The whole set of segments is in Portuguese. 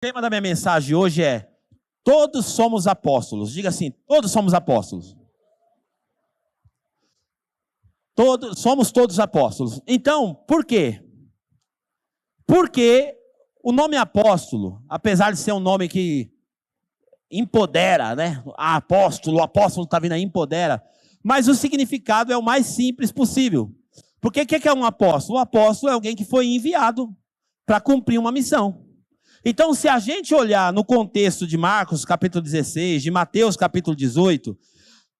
O tema da minha mensagem hoje é: todos somos apóstolos. Diga assim: todos somos apóstolos. Somos todos apóstolos. Então, por quê? Porque o nome apóstolo, apesar de ser um nome que empodera, né? O apóstolo está vindo aí, empodera. Mas o significado é o mais simples possível. Porque o que é um apóstolo? O apóstolo é alguém que foi enviado para cumprir uma missão. Então, se a gente olhar no contexto de Marcos, capítulo 16, de Mateus, capítulo 18,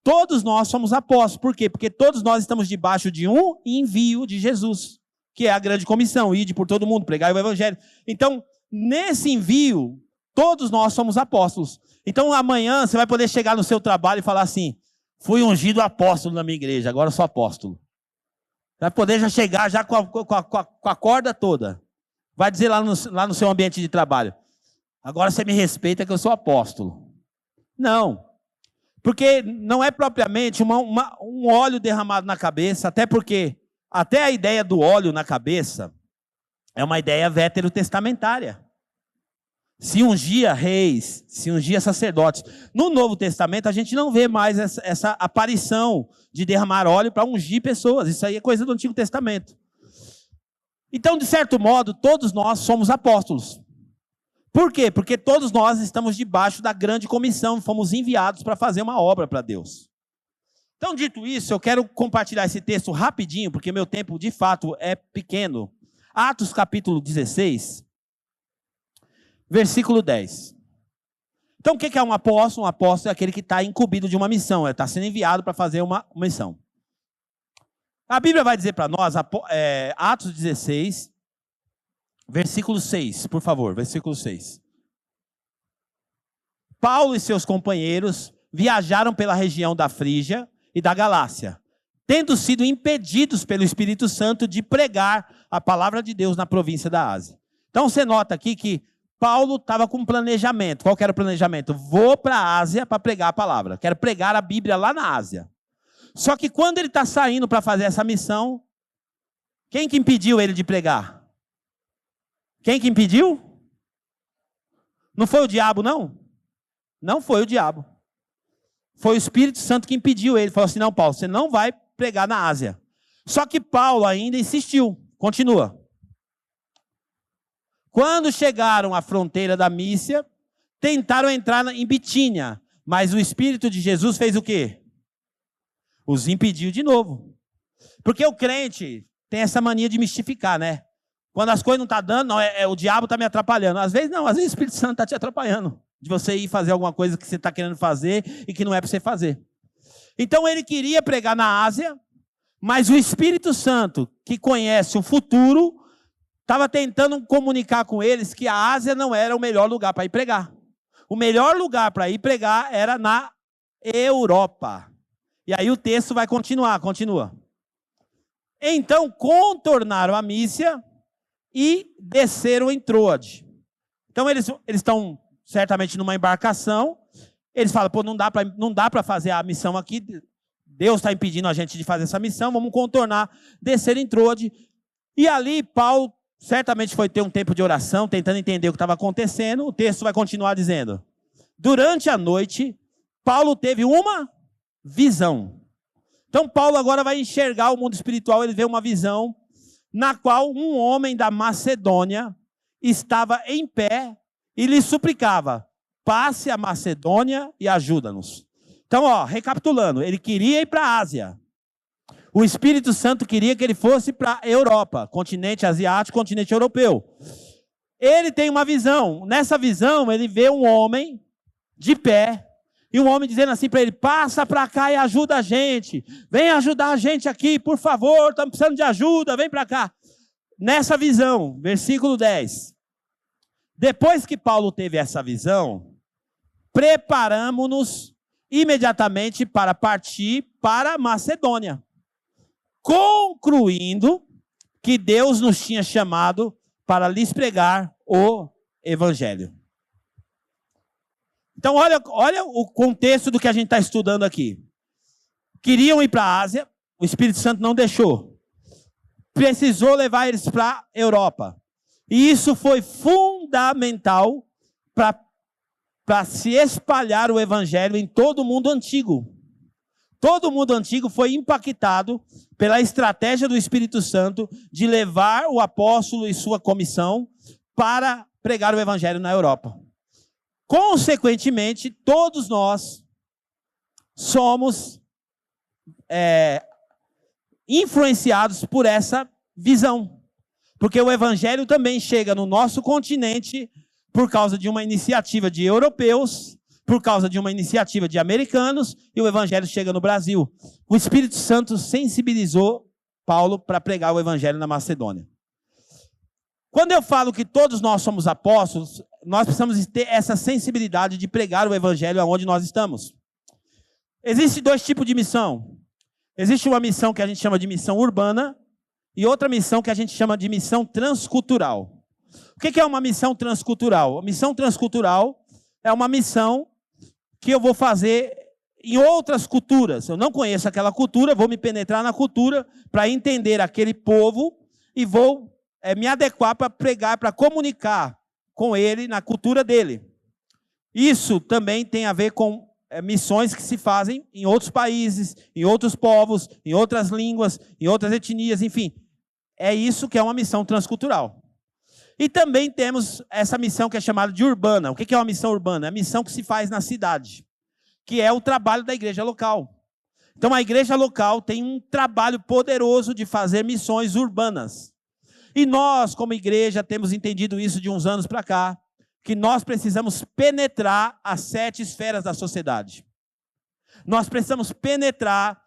todos nós somos apóstolos. Por quê? Porque todos nós estamos debaixo de um envio de Jesus, que é a grande comissão, ide por todo mundo, pregai o evangelho. Então, nesse envio, todos nós somos apóstolos. Então, amanhã você vai poder chegar no seu trabalho e falar assim: fui ungido apóstolo na minha igreja, agora eu sou apóstolo. Vai poder já chegar já com a corda toda. Vai dizer lá no seu ambiente de trabalho: agora você me respeita que eu sou apóstolo. Não. Porque não é propriamente um óleo derramado na cabeça, até porque até a ideia do óleo na cabeça é uma ideia veterotestamentária. Se ungia reis, se ungia sacerdotes. No Novo Testamento a gente não vê mais essa aparição de derramar óleo para ungir pessoas. Isso aí é coisa do Antigo Testamento. Então, de certo modo, todos nós somos apóstolos. Por quê? Porque todos nós estamos debaixo da grande comissão, fomos enviados para fazer uma obra para Deus. Então, dito isso, eu quero compartilhar esse texto rapidinho, porque meu tempo, de fato, é pequeno. Atos, capítulo 16, versículo 10. Então, o que é um apóstolo? Um apóstolo é aquele que está incumbido de uma missão, está sendo enviado para fazer uma missão. A Bíblia vai dizer para nós, Atos 16, versículo 6, por favor, versículo 6. Paulo e seus companheiros viajaram pela região da Frígia e da Galácia, tendo sido impedidos pelo Espírito Santo de pregar a palavra de Deus na província da Ásia. Então você nota aqui que Paulo estava com um planejamento. Qual que era o planejamento? Vou para a Ásia para pregar a palavra. Quero pregar a Bíblia lá na Ásia. Só que quando ele está saindo para fazer essa missão, quem que impediu ele de pregar? Quem que impediu? Não foi o diabo, não? Não foi o diabo. Foi o Espírito Santo que impediu ele. Falou assim: não, Paulo, você não vai pregar na Ásia. Só que Paulo ainda insistiu. Continua. Quando chegaram à fronteira da Mísia, tentaram entrar em Bitínia, mas o Espírito de Jesus fez o quê? Os impediu de novo. Porque o crente tem essa mania de mistificar, né? Quando as coisas não estão dando, não, o diabo está me atrapalhando. Às vezes não, às vezes o Espírito Santo está te atrapalhando. De você ir fazer alguma coisa que você está querendo fazer e que não é para você fazer. Então ele queria pregar na Ásia, mas o Espírito Santo, que conhece o futuro, estava tentando comunicar com eles que a Ásia não era o melhor lugar para ir pregar. O melhor lugar para ir pregar era na Europa. E aí o texto vai continua. Então contornaram a Mísia e desceram em Troade. Então eles estão certamente numa embarcação. Eles falam: pô, não dá para fazer a missão aqui. Deus está impedindo a gente de fazer essa missão. Vamos contornar, descer em Troade. E ali Paulo certamente foi ter um tempo de oração, tentando entender o que estava acontecendo. O texto vai continuar dizendo: durante a noite, Paulo teve uma visão. Então Paulo agora vai enxergar o mundo espiritual. Ele vê uma visão na qual um homem da Macedônia estava em pé e lhe suplicava: passe a Macedônia e ajuda-nos. Então, recapitulando, ele queria ir para a Ásia. O Espírito Santo queria que ele fosse para a Europa, continente asiático, continente europeu. Ele tem uma visão. Nessa visão, ele vê um homem de pé, e um homem dizendo assim para ele: passa para cá e ajuda a gente. Vem ajudar a gente aqui, por favor, estamos precisando de ajuda, vem para cá. Nessa visão, versículo 10. Depois que Paulo teve essa visão, preparamo-nos imediatamente para partir para Macedônia, concluindo que Deus nos tinha chamado para lhes pregar o Evangelho. Então, olha o contexto do que a gente está estudando aqui. Queriam ir para a Ásia, o Espírito Santo não deixou. Precisou levar eles para a Europa. E isso foi fundamental para se espalhar o evangelho em todo o mundo antigo. Todo o mundo antigo foi impactado pela estratégia do Espírito Santo de levar o apóstolo e sua comissão para pregar o evangelho na Europa. Consequentemente, todos nós somos influenciados por essa visão. Porque o evangelho também chega no nosso continente por causa de uma iniciativa de europeus, por causa de uma iniciativa de americanos, e o evangelho chega no Brasil. O Espírito Santo sensibilizou Paulo para pregar o evangelho na Macedônia. Quando eu falo que todos nós somos apóstolos, nós precisamos ter essa sensibilidade de pregar o evangelho aonde nós estamos. Existem dois tipos de missão. Existe uma missão que a gente chama de missão urbana e outra missão que a gente chama de missão transcultural. O que é uma missão transcultural? A missão transcultural é uma missão que eu vou fazer em outras culturas. Eu não conheço aquela cultura, vou me penetrar na cultura para entender aquele povo e vou me adequar para pregar, para comunicar com ele na cultura dele. Isso também tem a ver com missões que se fazem em outros países, em outros povos, em outras línguas, em outras etnias, enfim. É isso que é uma missão transcultural. E também temos essa missão que é chamada de urbana. O que é uma missão urbana? É a missão que se faz na cidade, que é o trabalho da igreja local. Então a igreja local tem um trabalho poderoso de fazer missões urbanas. E nós, como igreja, temos entendido isso de uns anos para cá, que nós precisamos penetrar as 7 esferas da sociedade. Nós precisamos penetrar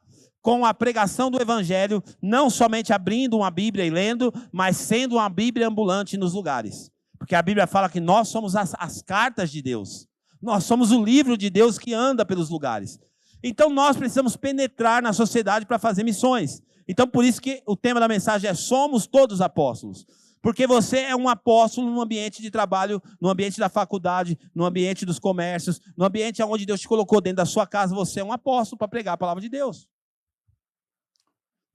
com a pregação do evangelho, não somente abrindo uma Bíblia e lendo, mas sendo uma Bíblia ambulante nos lugares. Porque a Bíblia fala que nós somos as cartas de Deus. Nós somos o livro de Deus que anda pelos lugares. Então nós precisamos penetrar na sociedade para fazer missões. Então por isso que o tema da mensagem é Somos Todos Apóstolos. Porque você é um apóstolo no ambiente de trabalho, no ambiente da faculdade, no ambiente dos comércios, no ambiente onde Deus te colocou dentro da sua casa, você é um apóstolo para pregar a palavra de Deus.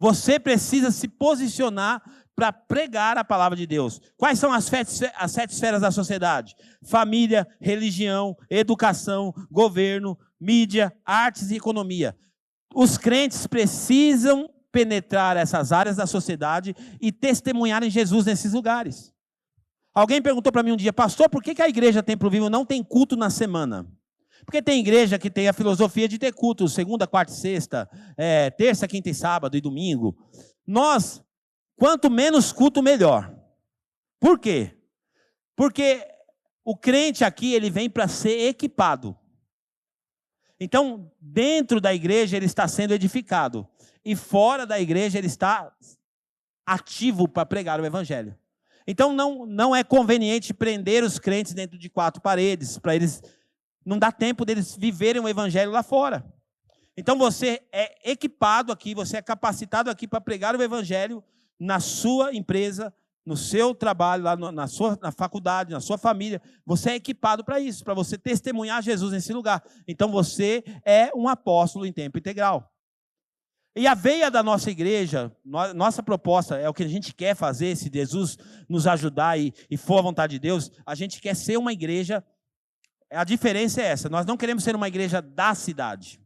Você precisa se posicionar para pregar a palavra de Deus. Quais são as 7 esferas da sociedade? Família, religião, educação, governo, mídia, artes e economia. Os crentes precisam penetrar essas áreas da sociedade e testemunharem Jesus nesses lugares. Alguém perguntou para mim um dia, pastor, por que a igreja Templo Vivo não tem culto na semana? Porque tem igreja que tem a filosofia de ter culto segunda, quarta e sexta, terça, quinta e sábado e domingo. Nós, quanto menos culto, melhor. Por quê? Porque o crente aqui, ele vem para ser equipado. Então, dentro da igreja, ele está sendo edificado. E fora da igreja, ele está ativo para pregar o evangelho. Então, não é conveniente prender os crentes dentro de 4 paredes, para eles... Não dá tempo deles viverem o evangelho lá fora. Então você é equipado aqui, você é capacitado aqui para pregar o evangelho na sua empresa, no seu trabalho, lá na faculdade, na sua família. Você é equipado para isso, para você testemunhar Jesus nesse lugar. Então você é um apóstolo em tempo integral. E a veia da nossa igreja, nossa proposta é o que a gente quer fazer, se Jesus nos ajudar e for a vontade de Deus, a gente quer ser uma igreja. A diferença é essa, nós não queremos ser uma igreja da cidade.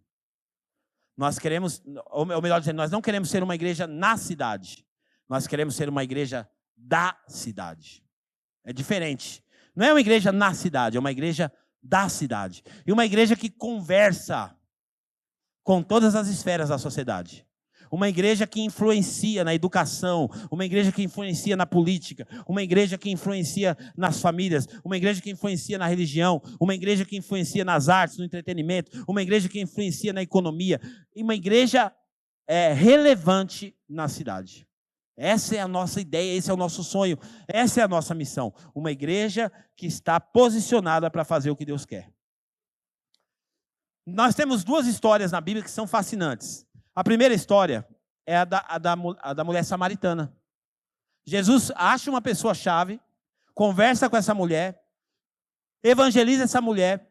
Nós queremos, ou melhor dizendo, nós não queremos ser uma igreja na cidade. Nós queremos ser uma igreja da cidade. É diferente. Não é uma igreja na cidade, é uma igreja da cidade. E uma igreja que conversa com todas as esferas da sociedade. Uma igreja que influencia na educação, uma igreja que influencia na política, uma igreja que influencia nas famílias, uma igreja que influencia na religião, uma igreja que influencia nas artes, no entretenimento, uma igreja que influencia na economia, e uma igreja relevante na cidade. Essa é a nossa ideia, esse é o nosso sonho, essa é a nossa missão. Uma igreja que está posicionada para fazer o que Deus quer. Nós temos 2 histórias na Bíblia que são fascinantes. A primeira história é a da mulher samaritana. Jesus acha uma pessoa-chave, conversa com essa mulher, evangeliza essa mulher.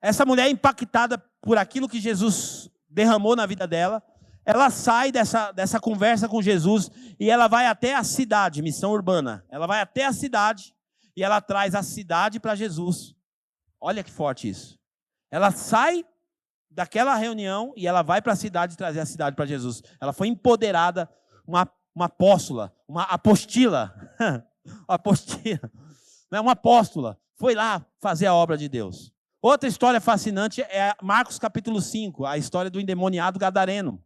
Essa mulher é impactada por aquilo que Jesus derramou na vida dela. Ela sai dessa conversa com Jesus e ela vai até a cidade, missão urbana. Ela vai até a cidade e ela traz a cidade para Jesus. Olha que forte isso. Ela sai daquela reunião e ela vai para a cidade trazer a cidade para Jesus. Ela foi empoderada, uma apóstola, uma apostila, apostila, né? Uma apóstola, foi lá fazer a obra de Deus. Outra história fascinante é Marcos capítulo 5, a história do endemoniado gadareno.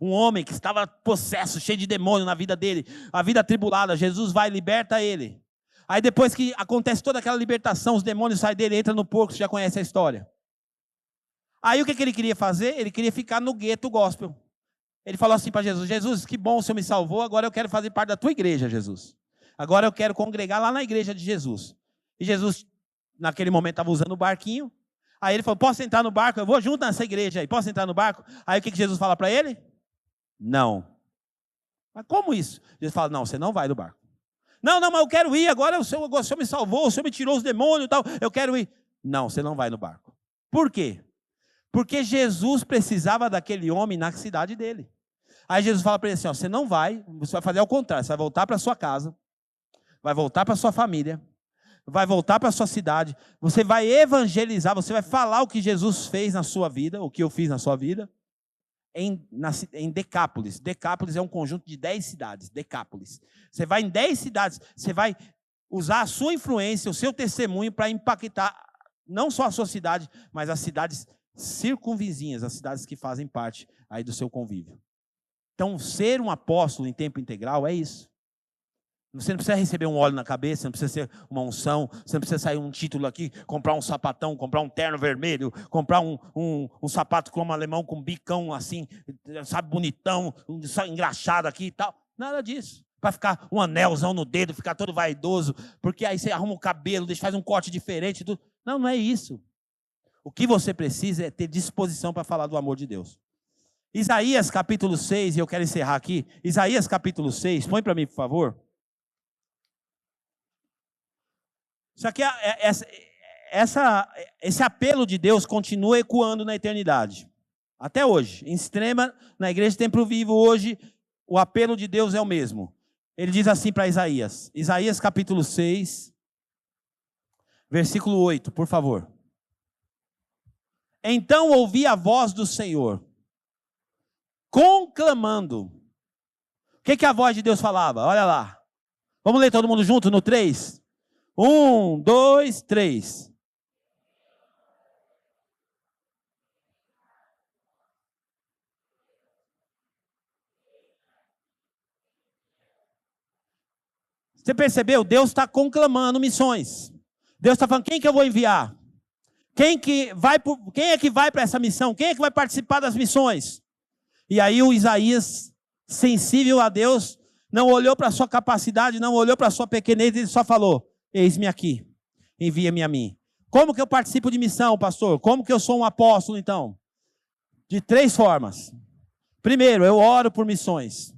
Um homem que estava possesso, cheio de demônio na vida dele, a vida atribulada, Jesus vai e liberta ele. Aí depois que acontece toda aquela libertação, os demônios saem dele, entra no porco, você já conhece a história. Aí o que ele queria fazer? Ele queria ficar no gueto gospel. Ele falou assim para Jesus: Jesus, que bom o Senhor me salvou, agora eu quero fazer parte da tua igreja, Jesus. Agora eu quero congregar lá na igreja de Jesus. E Jesus, naquele momento, estava usando o barquinho. Aí ele falou: posso entrar no barco? Eu vou junto nessa igreja aí, posso entrar no barco? Aí o que Jesus fala para ele? Não. Mas como isso? Jesus fala: não, você não vai no barco. Não, mas eu quero ir, agora o Senhor me salvou, o Senhor me tirou os demônios e tal, eu quero ir. Não, você não vai no barco. Por quê? Porque Jesus precisava daquele homem na cidade dele. Aí Jesus fala para ele assim: ó, você não vai, você vai fazer ao contrário, você vai voltar para sua casa, vai voltar para sua família, vai voltar para sua cidade, você vai evangelizar, você vai falar o que Jesus fez na sua vida, o que eu fiz na sua vida, em Decápolis. Decápolis é um conjunto de 10 cidades, Decápolis. Você vai em 10 cidades, você vai usar a sua influência, o seu testemunho para impactar não só a sua cidade, mas as cidades circunvizinhas, as cidades que fazem parte aí do seu convívio. Então, ser um apóstolo em tempo integral é isso. Você não precisa receber um óleo na cabeça, você não precisa ser uma unção, você não precisa sair um título aqui, comprar um sapatão, comprar um terno vermelho, comprar um sapato como alemão com bicão assim, sabe, bonitão, engraxado aqui e tal. Nada disso. Para ficar um anelzão no dedo, ficar todo vaidoso, porque aí você arruma o cabelo, faz um corte diferente. Tudo. Não, não é isso. O que você precisa é ter disposição para falar do amor de Deus. Isaías capítulo 6, e eu quero encerrar aqui. Isaías capítulo 6, põe para mim, por favor. Isso aqui, esse apelo de Deus continua ecoando na eternidade. Até hoje. Em Extrema, na Igreja Templo Vivo, hoje, o apelo de Deus é o mesmo. Ele diz assim para Isaías. Isaías capítulo 6, versículo 8, por favor. Então ouvi a voz do Senhor, conclamando. O que a voz de Deus falava? Olha lá. Vamos ler todo mundo junto no 3? 1, 2, 3. Você percebeu? Deus está conclamando missões. Deus está falando: quem que eu vou enviar? Quem é que vai para essa missão? Quem é que vai participar das missões? E aí o Isaías, sensível a Deus, não olhou para a sua capacidade, não olhou para a sua pequenez, ele só falou: eis-me aqui, envia-me a mim. Como que eu participo de missão, pastor? Como que eu sou um apóstolo, então? De 3 formas. Primeiro, eu oro por missões.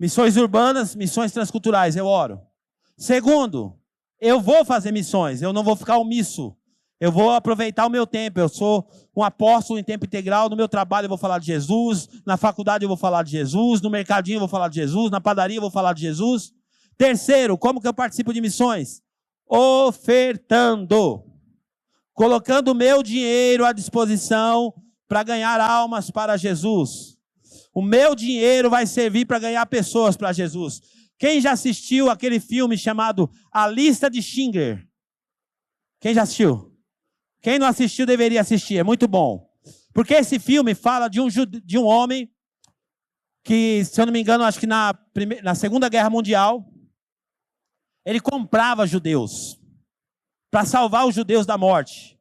Missões urbanas, missões transculturais, eu oro. Segundo, eu vou fazer missões, eu não vou ficar omisso. Eu vou aproveitar o meu tempo, eu sou um apóstolo em tempo integral, no meu trabalho eu vou falar de Jesus, na faculdade eu vou falar de Jesus, no mercadinho eu vou falar de Jesus, na padaria eu vou falar de Jesus. Terceiro, como que eu participo de missões? Ofertando. Colocando o meu dinheiro à disposição para ganhar almas para Jesus. O meu dinheiro vai servir para ganhar pessoas para Jesus. Quem já assistiu aquele filme chamado A Lista de Schindler? Quem já assistiu? Quem não assistiu deveria assistir, é muito bom. Porque esse filme fala de um homem que, se eu não me engano, acho que na Segunda Guerra Mundial, ele comprava judeus para salvar os judeus da morte.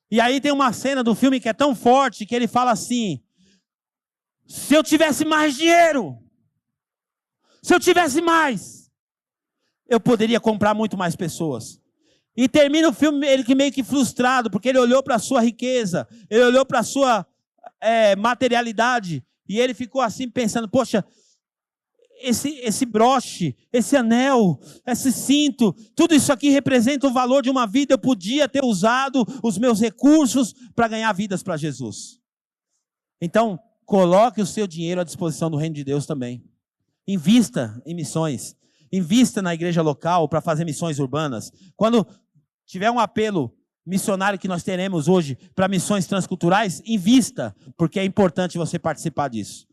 E aí tem uma cena do filme que é tão forte que ele fala assim: se eu tivesse mais dinheiro, se eu tivesse mais, eu poderia comprar muito mais pessoas. E termina o filme ele meio que frustrado, porque ele olhou para a sua riqueza, ele olhou para a sua materialidade, e ele ficou assim pensando: poxa, esse broche, esse anel, esse cinto, tudo isso aqui representa o valor de uma vida. Eu podia ter usado os meus recursos para ganhar vidas para Jesus. Então, coloque o seu dinheiro à disposição do reino de Deus também. Invista em missões. Invista na igreja local para fazer missões urbanas. Quando tiver um apelo missionário que nós teremos hoje para missões transculturais, invista, porque é importante você participar disso.